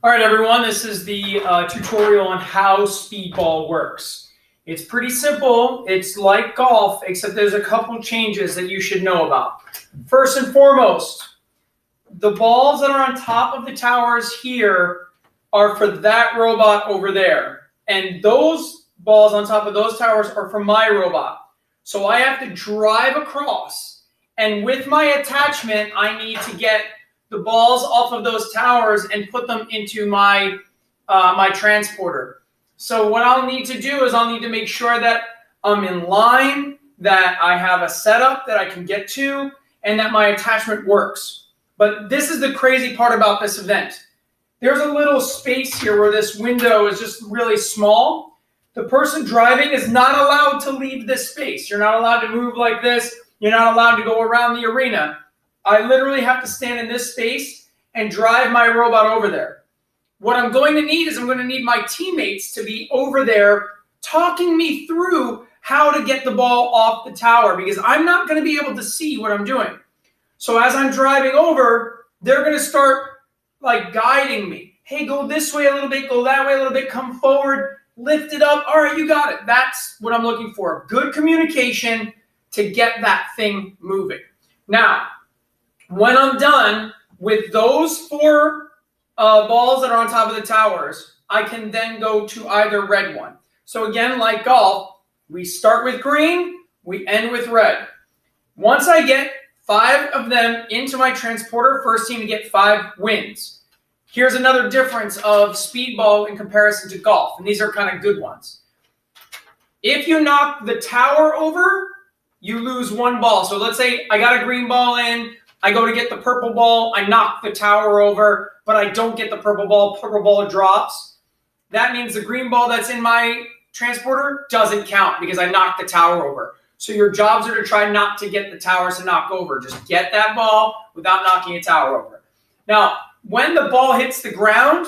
All right, everyone, this is the tutorial on how Speedball works. It's pretty simple. It's like golf, except there's a couple changes that you should know about. First and foremost, the balls that are on top of the towers here are for that robot over there. And those balls on top of those towers are for my robot. So I have to drive across, and with my attachment, I need to get the balls off of those towers and put them into my my transporter. So what I'll need to do is I'll need to make sure that I'm in line, that I have a setup that I can get to, and that my attachment works. But this is the crazy part about this event. There's a little space here where this window is just really small. The person driving is not allowed to leave this space. You're not allowed to move like this. You're not allowed to go around the arena. I literally have to stand in this space and drive my robot over there. What I'm going to need is I'm going to need my teammates to be over there talking me through how to get the ball off the tower, because I'm not going to be able to see what I'm doing. So as I'm driving over, they're going to start like guiding me. Hey, go this way a little bit, go that way a little bit, come forward, lift it up. All right, you got it. That's what I'm looking for. Good communication to get that thing moving. Now, when I'm done with those four balls that are on top of the towers, I can then go to either red one. So again, like golf, we start with green, we end with red. Once I get 5 of them into my transporter, first team to get 5 wins. Here's another difference of Speedball in comparison to golf, and these are kind of good ones. If you knock the tower over, you lose 1 ball. So let's say I got a green ball in, I go to get the purple ball, I knock the tower over, but I don't get the purple ball drops. That means the green ball that's in my transporter doesn't count because I knocked the tower over. So your jobs are to try not to get the towers to knock over. Just get that ball without knocking a tower over. Now, when the ball hits the ground,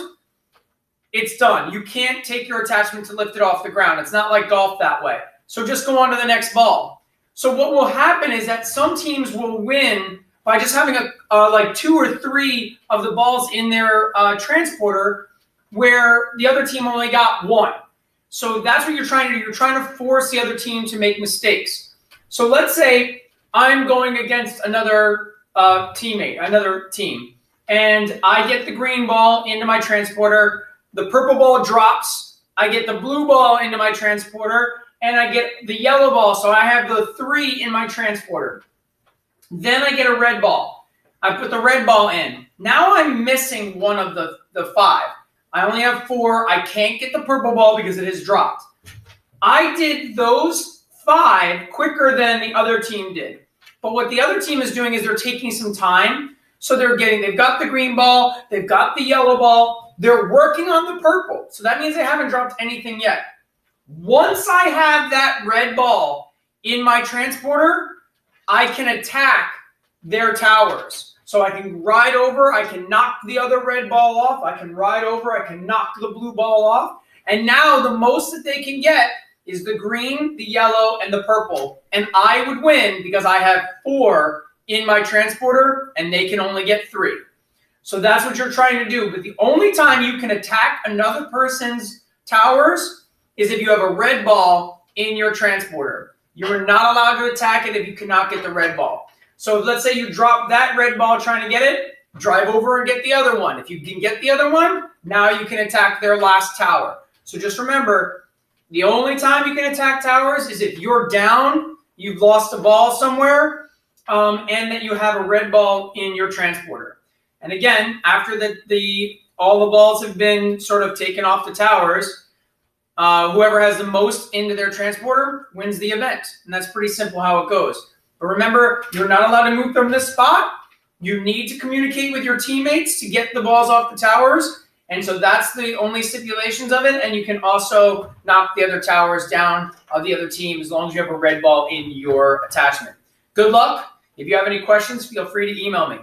it's done. You can't take your attachment to lift it off the ground. It's not like golf that way. So just go on to the next ball. So what will happen is that some teams will win by just having like 2 or 3 of the balls in their transporter, where the other team only got 1. So that's what you're trying to do. You're trying to force the other team to make mistakes. So let's say I'm going against another another team, and I get the green ball into my transporter. The purple ball drops. I get the blue ball into my transporter, and I get the yellow ball. So I have the 3 in my transporter. Then I get a red ball. I put the red ball in. Now I'm missing one of the 5. I only have 4. I can't get the purple ball because it has dropped. I did those 5 quicker than the other team did. But what the other team is doing is they're taking some time. So they've got the green ball, they've got the yellow ball, they're working on the purple. So that means they haven't dropped anything yet. Once I have that red ball in my transporter, I can attack their towers. So I can ride over, I can knock the other red ball off, I can ride over, I can knock the blue ball off. And now the most that they can get is the green, the yellow, and the purple. And I would win because I have 4 in my transporter and they can only get 3. So that's what you're trying to do. But the only time you can attack another person's towers is if you have a red ball in your transporter. You are not allowed to attack it if you cannot get the red ball. So let's say you drop that red ball trying to get it, drive over and get the other one. If you can get the other one, now you can attack their last tower. So just remember, the only time you can attack towers is if you're down, you've lost a ball somewhere, and that you have a red ball in your transporter. And again, after all the balls have been sort of taken off the towers, whoever has the most into their transporter wins the event. And that's pretty simple how it goes. But remember, you're not allowed to move from this spot. You need to communicate with your teammates to get the balls off the towers. And so that's the only stipulations of it. And you can also knock the other towers down of the other team as long as you have a red ball in your attachment. Good luck. If you have any questions, feel free to email me.